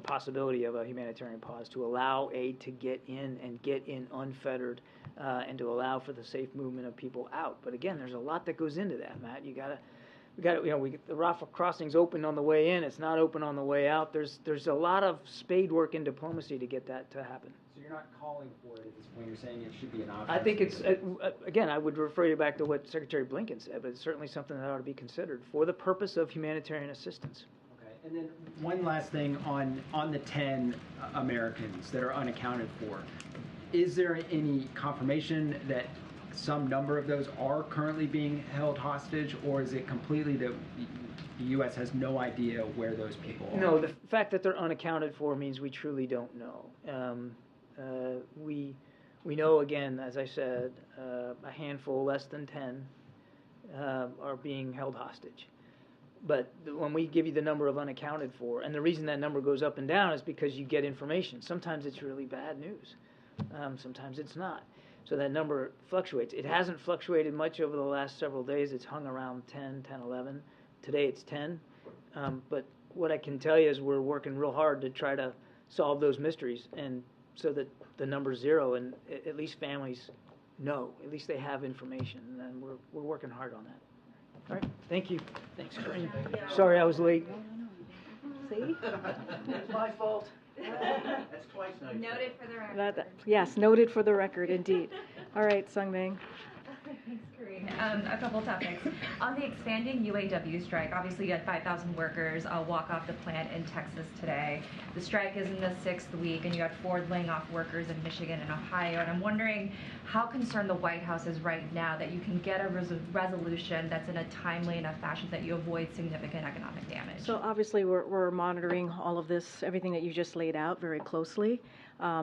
S2: possibility of a humanitarian pause, to allow aid to get in and get in unfettered, and to allow for the safe movement of people out. But again, there's a lot that goes into that, Matt. We got the Rafah crossing's open on the way in. It's not open on the way out. There's a lot of spade work in diplomacy to get that to happen.
S16: So you're not calling for it at this point. You're saying it should be an option.
S2: I think it's again. I would refer you back to what Secretary Blinken said, but it's certainly something that ought to be considered for the purpose of humanitarian assistance.
S16: And then one last thing on the 10 Americans that are unaccounted for. Is there any confirmation that some number of those are currently being held hostage, or is it completely that the U.S. has no idea where those people are.
S2: No, the fact that they're unaccounted for means we truly don't know. We know, again, as I said, a handful, less than 10, are being held hostage. But when we give you the number of unaccounted for, and the reason that number goes up and down is because you get information. Sometimes it's really bad news. Sometimes it's not. So that number fluctuates. It hasn't fluctuated much over the last several days. It's hung around 10, 11. Today it's 10. But what I can tell you is we're working real hard to try to solve those mysteries, and so that the number's zero, and at least families know. At least they have information, and we're working hard on that. All right. Thank you. Thanks, Karine. Sorry I was late.
S1: See?
S13: It's my fault. That's twice now.
S9: Noted for the record.
S1: Yes, noted for the record, indeed. All right, Sungming.
S9: Thanks, Karine. A couple topics. On the expanding UAW strike, obviously you had 5,000 workers walk off the plant in Texas today. The strike is in the 6th week, and you had Ford laying off workers in Michigan and Ohio. And I'm wondering how concerned the White House is right now that you can get a resolution that's in a timely enough fashion that you avoid significant economic damage.
S1: So obviously we're monitoring all of this, everything that you just laid out very closely.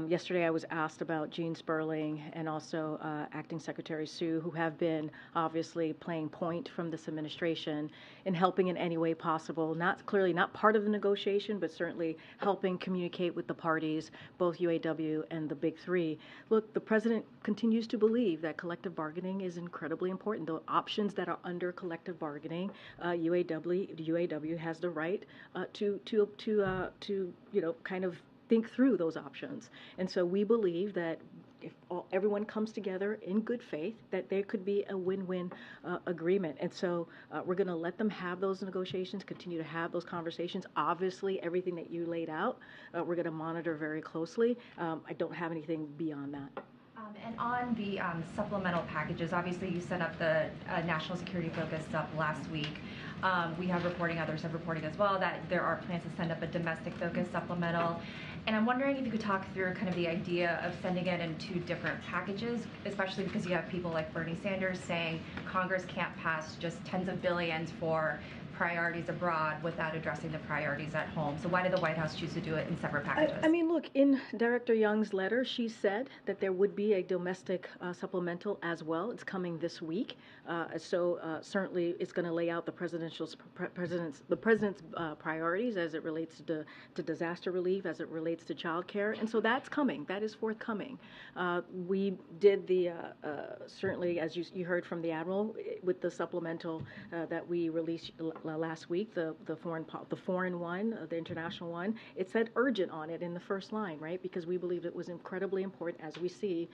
S1: Yesterday I was asked about Gene Sperling and also Acting Secretary Sue, who have been obviously playing point from this administration in helping in any way possible, clearly not part of the negotiation, but certainly helping communicate with the parties, both UAW and the Big Three. Look, the president continues to believe that collective bargaining is incredibly important. The options that are under collective bargaining, UAW has the right to kind of think through those options. And so we believe that if everyone comes together in good faith, that there could be a win-win agreement. And so we're going to let them have those negotiations, continue to have those conversations. Obviously, everything that you laid out, we're going to monitor very closely. I don't have anything beyond that.
S9: And on the supplemental packages, obviously you set up the national security focus up last week. We have reporting, others have reporting as well, that there are plans to send up a domestic focus supplemental. And I'm wondering if you could talk through kind of the idea of sending it in 2 different packages, especially because you have people like Bernie Sanders saying Congress can't pass just tens of billions for priorities abroad without addressing the priorities at home. So why did the White House choose to do it in separate packages?
S1: I mean, look, in Director Young's letter, she said that there would be a domestic supplemental as well. It's coming this week. So certainly it's going to lay out the president's priorities as it relates to disaster relief, as it relates to child care. And so that's coming. That is forthcoming. We did the, certainly, as you heard from the Admiral, with the supplemental that we released last week, the foreign one, the international one, it said urgent on it in the first line, right? Because we believed it was incredibly important as we see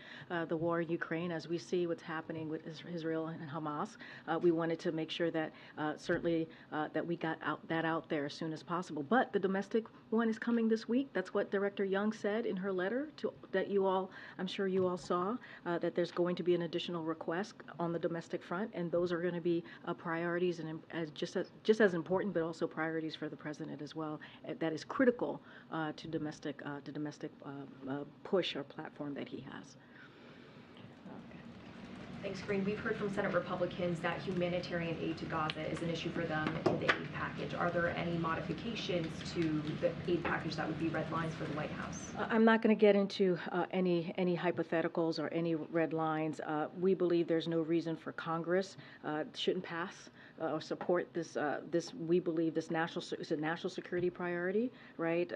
S1: the war in Ukraine, as we see what's happening with Israel and Hamas. We wanted to make sure that certainly that we got that out there as soon as possible. But the domestic one is coming this week. That's what Director Young said in her letter that you all, I'm sure you all saw, that there's going to be an additional request on the domestic front, and those are going to be priorities and just as important, but also priorities for the president as well. That is critical to domestic push or platform that he has.
S17: Thanks, Karine. We've heard from Senate Republicans that humanitarian aid to Gaza is an issue for them in the aid package. Are there any modifications to the aid package that would be red lines for the White House?
S1: I'm not going to get into any hypotheticals or any red lines. We believe there's no reason for Congress shouldn't pass or support this. We believe this is a national security priority, right?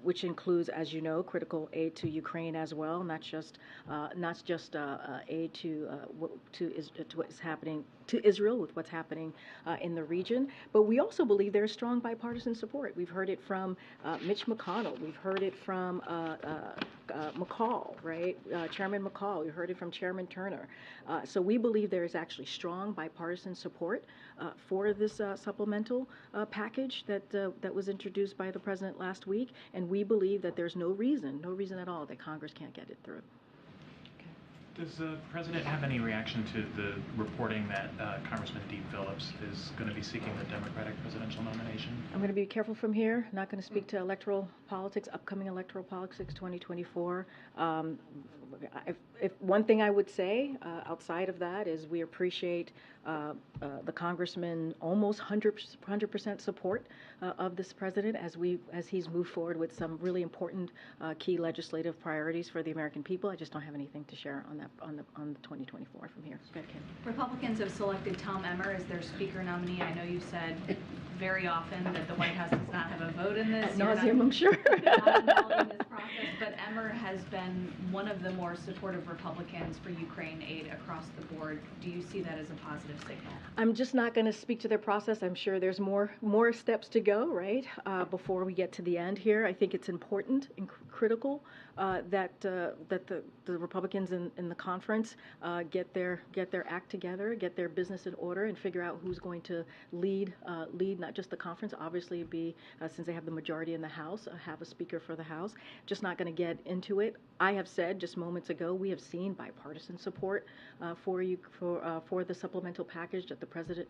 S1: Which includes, as you know, critical aid to Ukraine as well, not just aid to what's happening to Israel with what's happening in the region. But we also believe there's strong bipartisan support. We've heard it from Mitch McConnell. We've heard it from McCall, right? Chairman McCall. We heard it from Chairman Turner. So we believe there is actually strong bipartisan support for this supplemental package that was introduced by the president last week. And we believe that there's no reason at all that Congress can't get it through.
S10: Does the president have any reaction to the reporting that Congressman Dean Phillips is going to be seeking the Democratic presidential nomination?
S1: I'm going to be careful from here. Not going to speak to electoral politics, upcoming electoral politics 2024. If one thing I would say outside of that is we appreciate the congressman almost 100% support of this president as he's moved forward with some really important key legislative priorities for the American people. I just don't have anything to share on that on the 2024 from here. Go ahead, Kim.
S11: Republicans have selected Tom Emmer as their speaker nominee. I know you said very often that the White House does not have a vote in this.
S1: Ad nauseam, I'm sure.
S11: Not involved in this process, but Emmer has been one of the more supportive Republicans for Ukraine aid across the board. Do you see that as a positive signal?
S1: I'm just not going to speak to their process. I'm sure there's more steps to go, right, before we get to the end here. I think it's important and critical that the Republicans in the conference get their act together, get their business in order, and figure out who's going to lead not just the conference, obviously be since they have the majority in the House, have a speaker for the House. Just not going to get into it. I have said just moments ago we have seen bipartisan support for the supplemental package that the president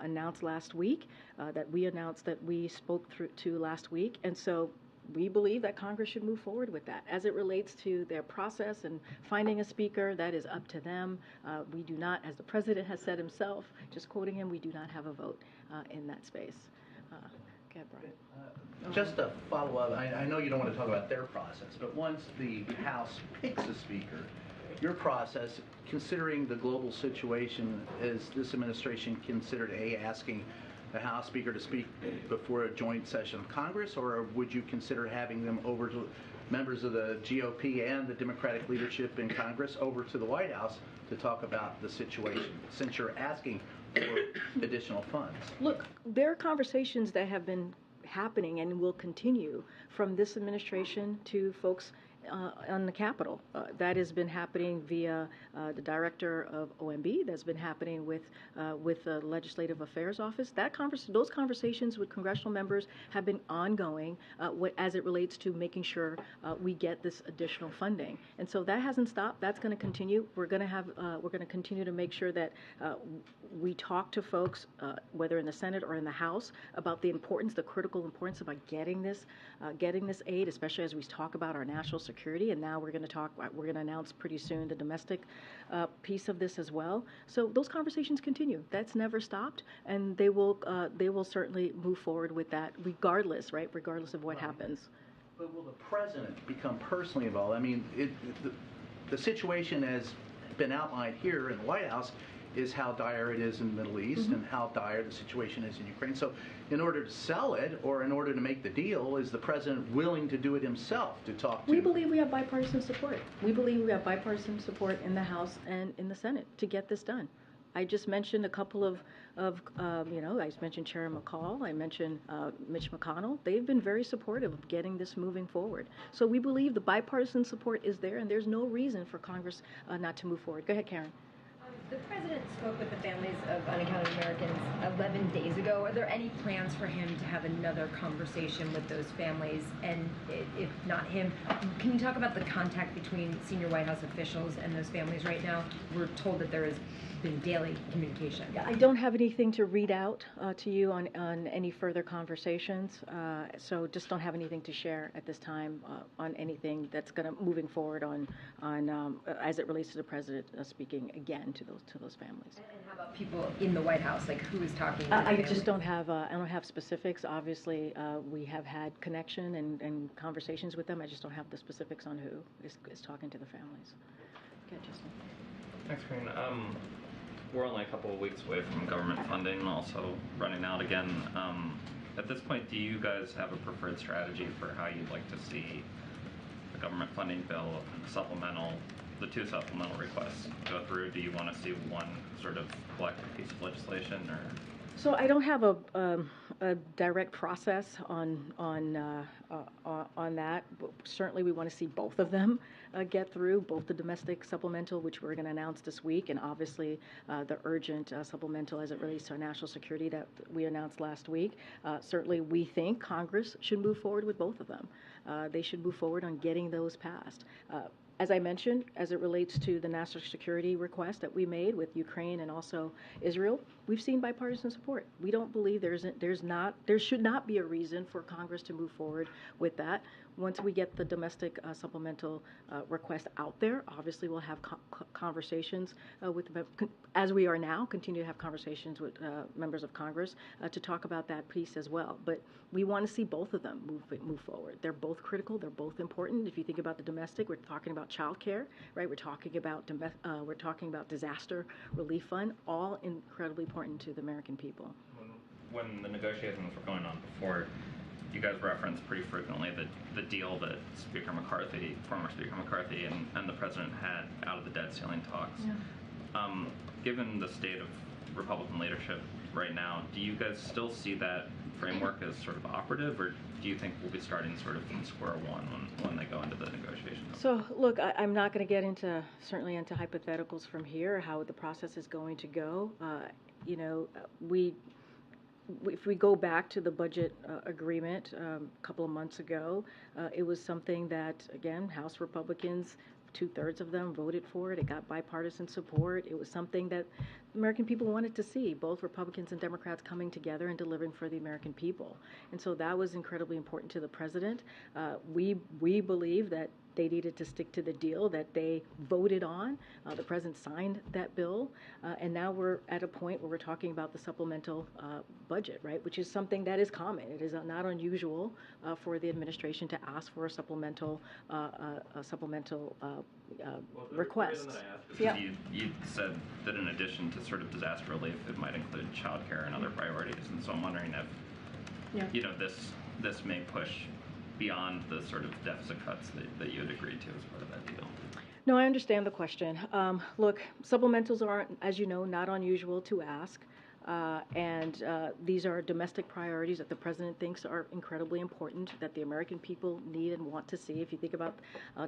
S1: announced last week, that we spoke to last week, and so we believe that Congress should move forward with that. As it relates to their process and finding a speaker, that is up to them. We do not, as the president has said himself, just quoting him, we do not have a vote in that space. Go ahead, Brian.
S13: Just a follow-up, I know you don't want to talk about their process, but once the House picks a speaker, your process, considering the global situation, is this administration considered asking the House Speaker to speak before a joint session of Congress, or would you consider having them over to members of the GOP and the Democratic leadership in Congress over to the White House to talk about the situation, since you're asking for additional funds?
S1: Look, there are conversations that have been happening and will continue from this administration to folks on the Capitol. That has been happening via the director of OMB. That's been happening with the Legislative Affairs Office. Those conversations with congressional members have been ongoing as it relates to making sure we get this additional funding. And so that hasn't stopped. That's going to continue. We're going to continue to make sure that we talk to folks, whether in the Senate or in the House, about the critical importance about getting this aid, especially as we talk about our national security. And now we're going to announce pretty soon the domestic piece of this as well. So those conversations continue. That's never stopped, and they will certainly move forward with that, regardless of what happens.
S13: But will the president become personally involved? I mean, the situation has been outlined here in the White House is how dire it is in the Middle East and how dire the situation is in Ukraine. So in order to sell it or in order to make the deal, is the president willing to do it himself to talk to?
S1: We believe we have bipartisan support. We believe we have bipartisan support in the House and in the Senate to get this done. I just mentioned a couple of I mentioned Chairman McCall, I mentioned Mitch McConnell. They've been very supportive of getting this moving forward. So we believe the bipartisan support is there, and there's no reason for Congress not to move forward. Go ahead, Karen.
S17: The president spoke with the families of unaccounted Americans 11 days ago. Are there any plans for him to have another conversation with those families? And if not him, can you talk about the contact between senior White House officials and those families right now? We're told that there has been daily communication.
S1: I don't have anything to read out to you on any further conversations, so just don't have anything to share at this time on anything that's going to moving forward on as it relates to the president speaking again to those families.
S17: And how about people in the White House, like who is talking to
S1: I just don't have specifics. Obviously, we have had connection and conversations with them. I just don't have the specifics on who is talking to the families. Okay, Justin.
S5: Thanks, Karine. We're only a couple of weeks away from government funding also running out again. At this point, do you guys have a preferred strategy for how you'd like to see the government funding bill, the two supplemental requests go through? Do you want to see one sort of collective piece of legislation, or?
S1: So I don't have a direct process on that. But certainly, we want to see both of them get through, both the domestic supplemental, which we're going to announce this week, and obviously the urgent supplemental as it relates to our national security that we announced last week. Certainly, we think Congress should move forward with both of them. They should move forward on getting those passed. As I mentioned, as it relates to the national security request that we made with Ukraine and also Israel, we've seen bipartisan support. We don't believe there should not be a reason for Congress to move forward with that. Once we get the domestic supplemental request out there, obviously we'll have conversations as we are now, continue to have conversations with members of Congress to talk about that piece as well. But we want to see both of them move forward. They're both critical. They're both important. If you think about the domestic, we're talking about child care, right? We're talking about disaster relief fund, all incredibly important to the American people.
S5: When the negotiations were going on before, you guys referenced pretty frequently the deal that former Speaker McCarthy and the President had out of the debt ceiling talks. Yeah. Given the state of Republican leadership right now, do you guys still see that framework as sort of operative, or do you think we'll be starting sort of from square one when they go into the negotiations?
S1: So look, I'm not going to get certainly into hypotheticals from here, how the process is going to go. If we go back to the budget agreement a couple of months ago, it was something that, again, House Republicans, 2/3 of them voted for it. It got bipartisan support. It was something that American people wanted to see, both Republicans and Democrats coming together and delivering for the American people. And so that was incredibly important to the President. We believe that they needed to stick to the deal that they voted on. The President signed that bill, and now we're at a point where we're talking about the supplemental budget, right, which is something that is common. It is not unusual for the administration to ask for a supplemental request.
S5: Yeah. You said that in addition to sort of disaster relief, it might include child care and other priorities, and so I'm wondering if this may push beyond the sort of deficit cuts that you had agreed to as part of that deal.
S1: No, I understand the question. Look, supplementals are, as you know, not unusual to ask. And these are domestic priorities that the President thinks are incredibly important, that the American people need and want to see. If you think about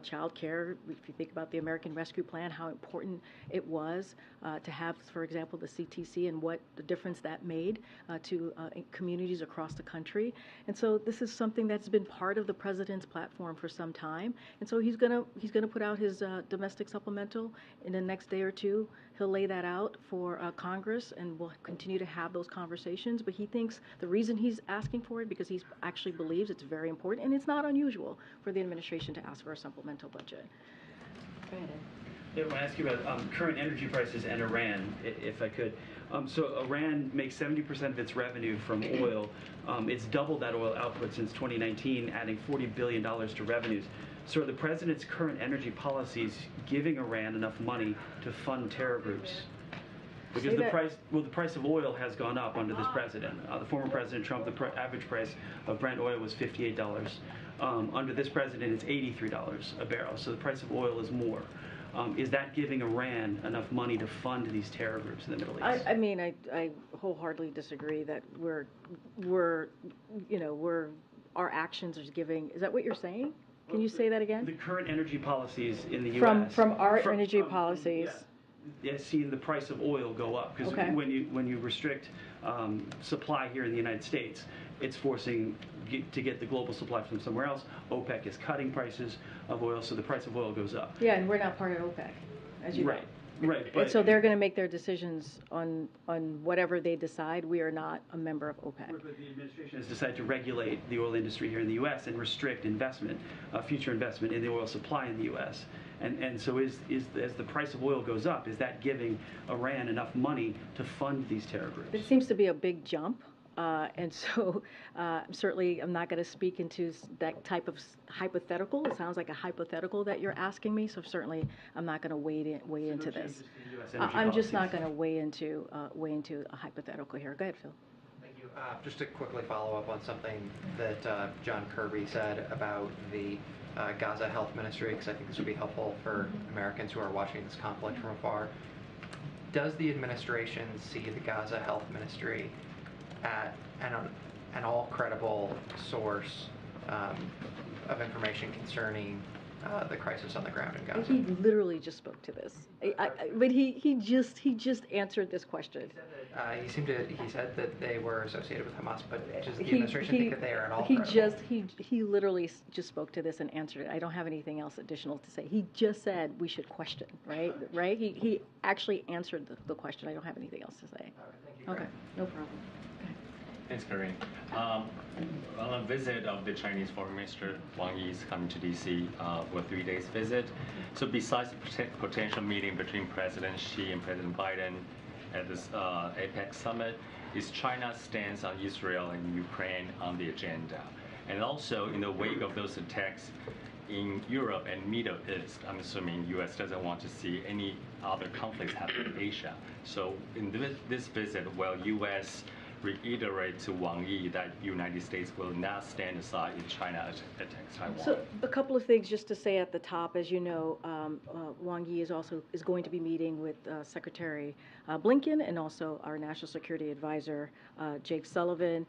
S1: child care, if you think about the American Rescue Plan, how important it was to have, for example, the CTC and what the difference that made to communities across the country. And so this is something that's been part of the President's platform for some time. And so he's gonna put out his domestic supplemental in the next day or two. He'll lay that out for Congress, and we'll continue to have those conversations. But he thinks the reason he's asking for it because he actually believes it's very important, and it's not unusual for the administration to ask for a supplemental budget. Go ahead, Ed.
S18: Yeah, I want to ask you about current energy prices and Iran, if I could. So Iran makes 70% of its revenue from oil. It's doubled that oil output since 2019, adding $40 billion to revenues. So are the President's current energy policies giving Iran enough money to fund terror groups? Because the price of oil has gone up under this president. The former President Trump, the average price of Brent oil was $58. Under this president, it's $83 a barrel. So the price of oil is more. Is that giving Iran enough money to fund these terror groups in the Middle East?
S1: I wholeheartedly disagree that our actions are giving. Is that what you're saying? Can you say that again?
S18: The current energy policies in the U.S.
S1: From our energy policies.
S18: Yes, seeing the price of oil go up because when you restrict supply here in the United States, it's forcing to get the global supply from somewhere else. OPEC is cutting prices of oil, so the price of oil goes up.
S1: Yeah, and we're not part of OPEC, as you know.
S18: Right.
S1: And so they're going to make their decisions on whatever they decide. We are not a member of OPEC.
S18: But the administration has decided to regulate the oil industry here in the U.S. and restrict investment, future investment in the oil supply in the U.S. And so as the price of oil goes up, is that giving Iran enough money to fund these terror groups?
S1: It seems to be a big jump. And so certainly I'm not going to speak into that type of hypothetical. It sounds like a hypothetical that you're asking me. So certainly I'm not going to weigh into this. I'm just not going to weigh into a hypothetical here. Go ahead, Phil.
S19: Thank you. Just to quickly follow up on something that John Kirby said about the Gaza Health Ministry, because I think this would be helpful for Americans who are watching this conflict from afar. Does the administration see the Gaza Health Ministry at an all credible source of information concerning the crisis on the ground in Gaza?
S1: He literally just spoke to this, but he just answered this question.
S19: He said that they were associated with Hamas, but does the administration think that they are at all credible?
S1: He literally just spoke to this and answered it. I don't have anything else additional to say. He just said we should question, right? He actually answered the question. I don't have anything else to say.
S19: Thank you.
S1: Okay, no problem.
S20: Thanks, Karine. On a visit of the Chinese Foreign Minister, Wang Yi is coming to D.C. For a 3 days visit. So besides the potential meeting between President Xi and President Biden at this APEC summit, is China's stance on Israel and Ukraine on the agenda? And also, in the wake of those attacks in Europe and Middle East, I'm assuming U.S. doesn't want to see any other conflicts happen in Asia. So in this visit, will U.S. reiterate to Wang Yi that United States will not stand aside if China attacks Taiwan?
S1: So a couple of things just to say at the top. As you know, Wang Yi is going to be meeting with Secretary Blinken and also our National Security Advisor Jake Sullivan.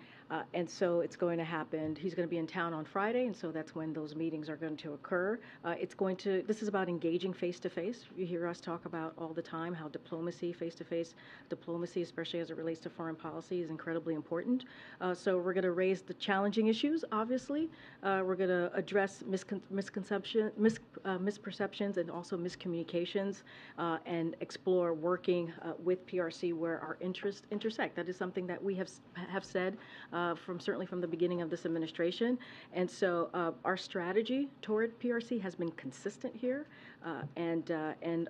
S1: And so it's going to happen. He's going to be in town on Friday, and so that's when those meetings are going to occur. This is about engaging face-to-face. You hear us talk about all the time how diplomacy, face-to-face diplomacy, especially as it relates to foreign policy, is incredibly important. So we're going to raise the challenging issues, obviously. We're going to address misperceptions and also miscommunications and explore working with PRC where our interests intersect. That is something that we have said certainly from the beginning of this administration. And so our strategy toward PRC has been consistent here, and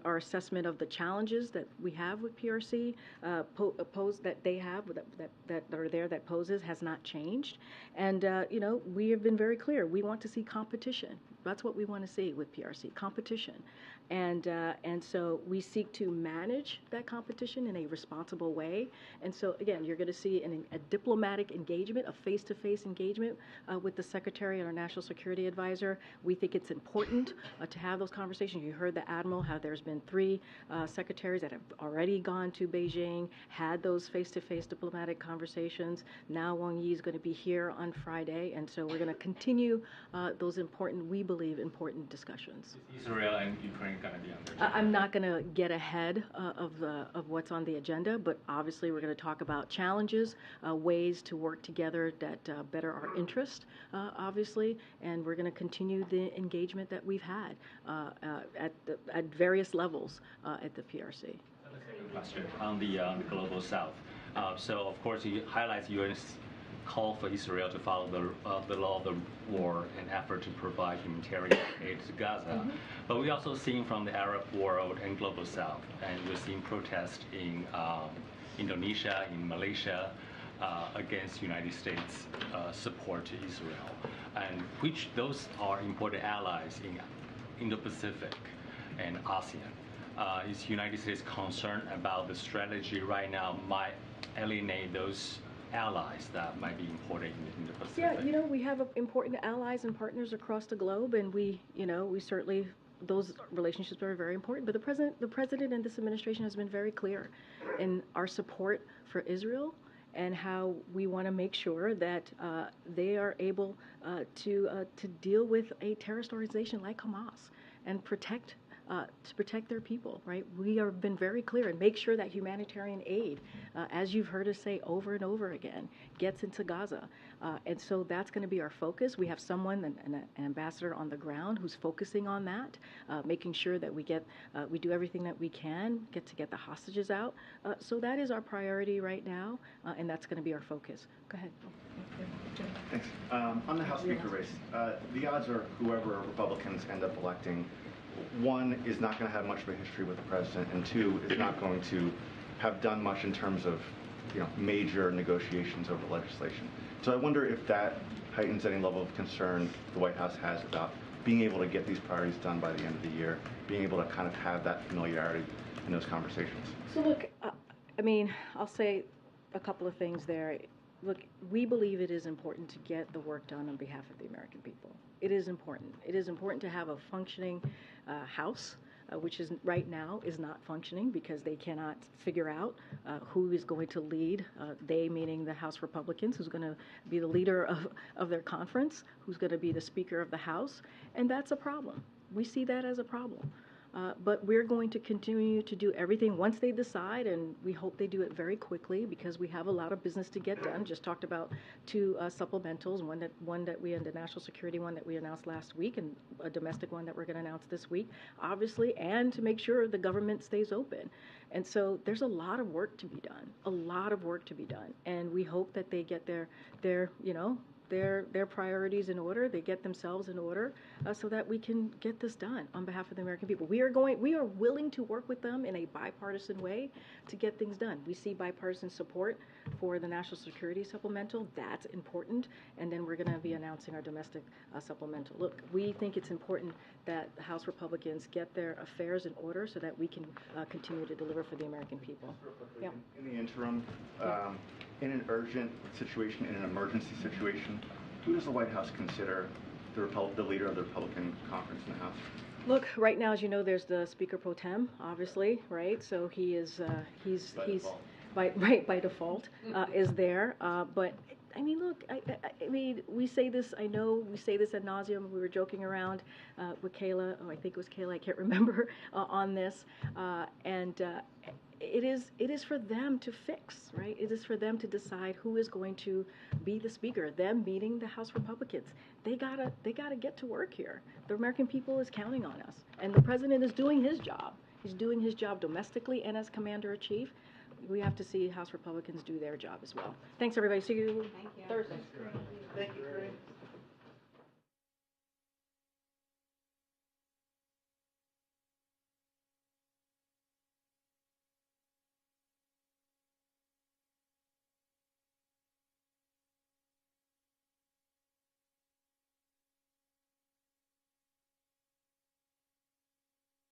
S1: our assessment of the challenges that we have with PRC that poses has not changed. And we have been very clear. We want to see competition. That's what we want to see with PRC, competition. And so we seek to manage that competition in a responsible way. And so, again, you're going to see a diplomatic engagement, a face-to-face engagement with the Secretary and our National Security Advisor. We think it's important to have those conversations. You heard the Admiral, how there's been 3 secretaries that have already gone to Beijing, had those face-to-face diplomatic conversations. Now Wang Yi is going to be here on Friday, and so we're going to continue those we believe, important discussions.
S20: Is Israel and Ukraine going to be on the agenda?
S1: I'm not going to get ahead of what's on the agenda, but obviously we're going to talk about challenges, ways to work together that better our interest, obviously, and we're going to continue the engagement that we've had at various levels at the PRC.
S20: Question on the Global South. So, of course, he highlights U.S. call for Israel to follow the law of the war and effort to provide humanitarian aid to Gaza. Mm-hmm. But we also seen from the Arab world and Global South, and we've seen protests in Indonesia, in Malaysia, against United States support to Israel, and which those are important allies in Indo-Pacific and ASEAN. Is United States concerned about the strategy right now might alienate those allies that might be important in the Pacific?
S1: Yeah, we have important allies and partners across the globe, and we certainly, those relationships are very important. But the president and this administration has been very clear in our support for Israel and how we want to make sure that they are able to deal with a terrorist organization like Hamas and to protect their people, right? We have been very clear and make sure that humanitarian aid, as you've heard us say over and over again, gets into Gaza. And so that's going to be our focus. We have someone, an ambassador on the ground who's focusing on that, making sure that we do everything that we can get the hostages out. So that is our priority right now, and that's going to be our focus. Go ahead.
S21: Thanks. On the House Speaker race, the odds are whoever Republicans end up electing, 1, is not going to have much of a history with the president, and 2, is not going to have done much in terms of major negotiations over legislation. So I wonder if that heightens any level of concern the White House has about being able to get these priorities done by the end of the year, being able to kind of have that familiarity in those conversations.
S1: So look, I'll say a couple of things there. Look, we believe it is important to get the work done on behalf of the American people. It is important. It is important to have a functioning House, which is right now is not functioning because they cannot figure out who is going to lead, they meaning the House Republicans, who's going to be the leader of their conference, who's going to be the Speaker of the House, and that's a problem. we see that as a problem. But we're going to continue to do everything once they decide, and we hope they do it very quickly because we have a lot of business to get done. Just talked about 2 supplementals, one that we had, the national security one that we announced last week, and a domestic one that we're going to announce this week, obviously, and to make sure the government stays open. And so there's a lot of work to be done, and we hope that they get their priorities in order, they get themselves in order, so that we can get this done on behalf of the American people. We are willing to work with them in a bipartisan way to get things done. We see bipartisan support for the national security supplemental. That's important. And then we're going to be announcing our domestic supplemental. Look, we think it's important that the House Republicans get their affairs in order so that we can continue to deliver for the American people. Yeah.
S21: In the interim, in an urgent situation, in an emergency situation, who does the White House consider the leader of the Republican conference in the House?
S1: Look, right now, as you know, there's the Speaker Pro Tem, obviously, right? So he is by default is there. But I mean, look, I mean, we say this. I know we say this ad nauseum. We were joking around with Kayla. Oh, I think it was Kayla. I can't remember on this. It is for them to fix, right? It is for them to decide who is going to be the speaker. Them meeting the House Republicans. They gotta get to work here. The American people is counting on us, and the president is doing his job. He's doing his job domestically and as commander-in-chief. We have to see House Republicans do their job as well. Thanks, everybody. See you Thursday.
S13: Thank you.